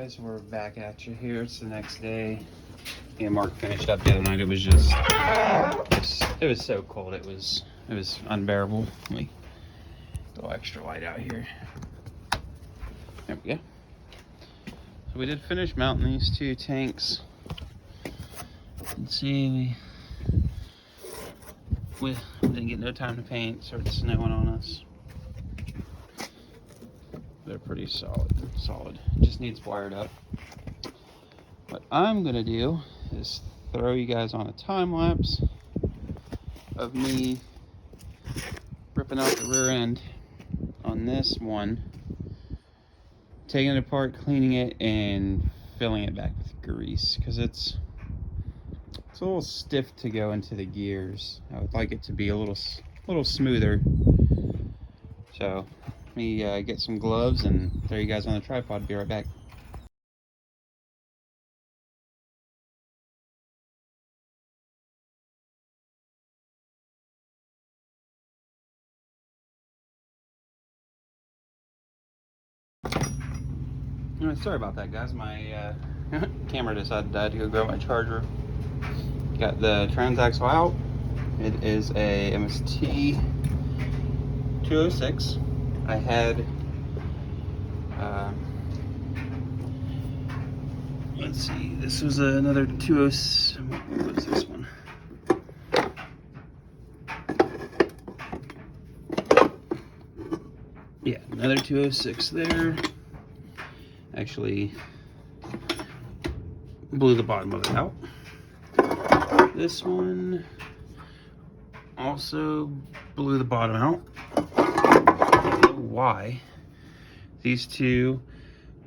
guys, we're back at you here. It's the next day. Me and Mark finished up the other night. It was just, it was so cold. It was unbearable. Let me go extra light out here. There we go. So we did finish mounting these two tanks. You can see we didn't get no time to paint. Started snowing on us. They're pretty solid. Just needs wired up. What I'm gonna do is throw you guys on a time lapse of me ripping out the rear end on this one, taking it apart, cleaning it, and filling it back with grease, because it's a little stiff to go into the gears. I would like it to be a little smoother. So let me get some gloves and throw you guys on the tripod. Be right back. Sorry about that, guys. My camera decided I had to go grab my charger. Got the trans axle out. It is a mst206. I had let's see, this was another 206. What was this one? Yeah, another 206 there. Actually blew the bottom of it out. This one also blew the bottom out. I don't know why these two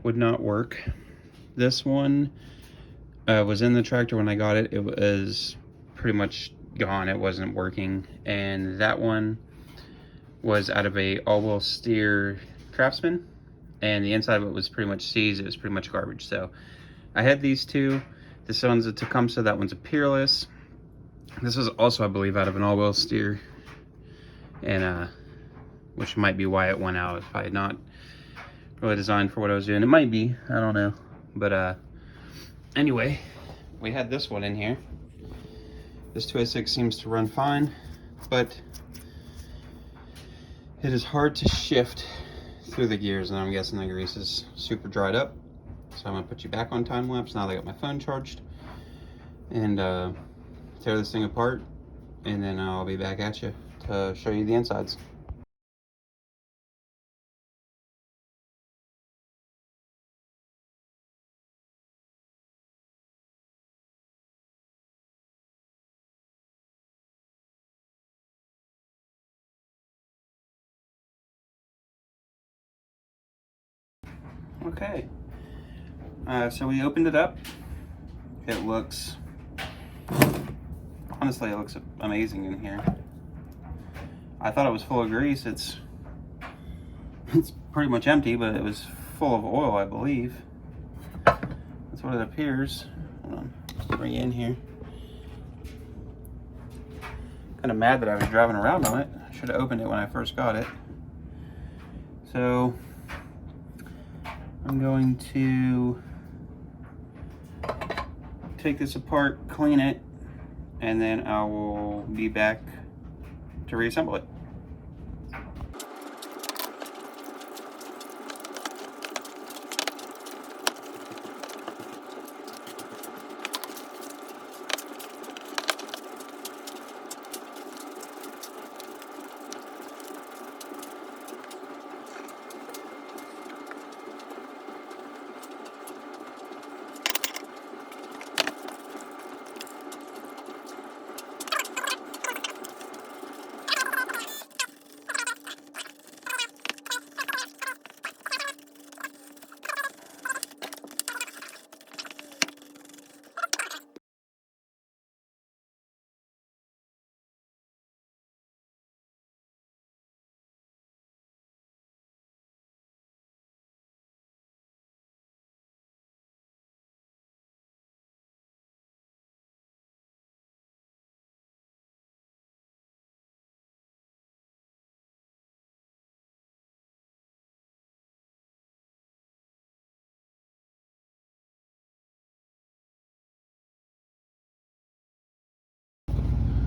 would not work. This one was in the tractor when I got it. It was pretty much gone. It wasn't working. And that one was out of a all-wheel steer Craftsman, and the inside of it was pretty much seized. It was pretty much garbage. So I had these two. This one's a Tecumseh, that one's a Peerless. This was also, I believe, out of an all-wheel steer, and which might be why it went out. If I had not really designed for what I was doing, it might be, I don't know. But anyway, we had this one in here. This 206 seems to run fine, but it is hard to shift through the gears, and I'm guessing the grease is super dried up. So I'm gonna put you back on time lapse now that I got my phone charged, and tear this thing apart, and then I'll be back at you to show you the insides. Okay, so we opened it up. It looks, honestly, it looks amazing in here. I thought it was full of grease. It's pretty much empty, but it was full of oil, I believe. That's what it appears. Hold on, bring it in here. Kind of mad that I was driving around on it. I should have opened it when I first got it. So I'm going to take this apart, clean it, and then I will be back to reassemble it.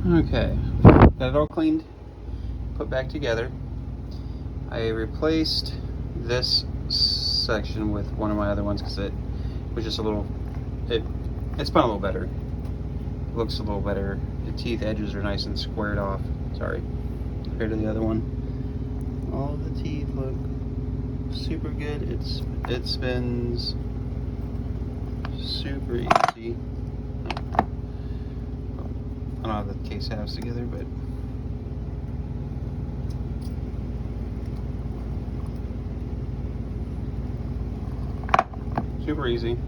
Okay, got it all cleaned, put back together. I replaced this section with one of my other ones because it was just a little, it spun a little better. It looks a little better. The teeth edges are nice and squared off. Sorry, compared to the other one. All the teeth look super good. It spins super easy. I don't have the case halves together, but super easy.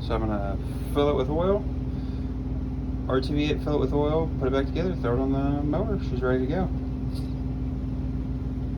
So I'm gonna fill it with oil, RTV it, fill it with oil, put it back together, throw it on the mower. She's ready to go.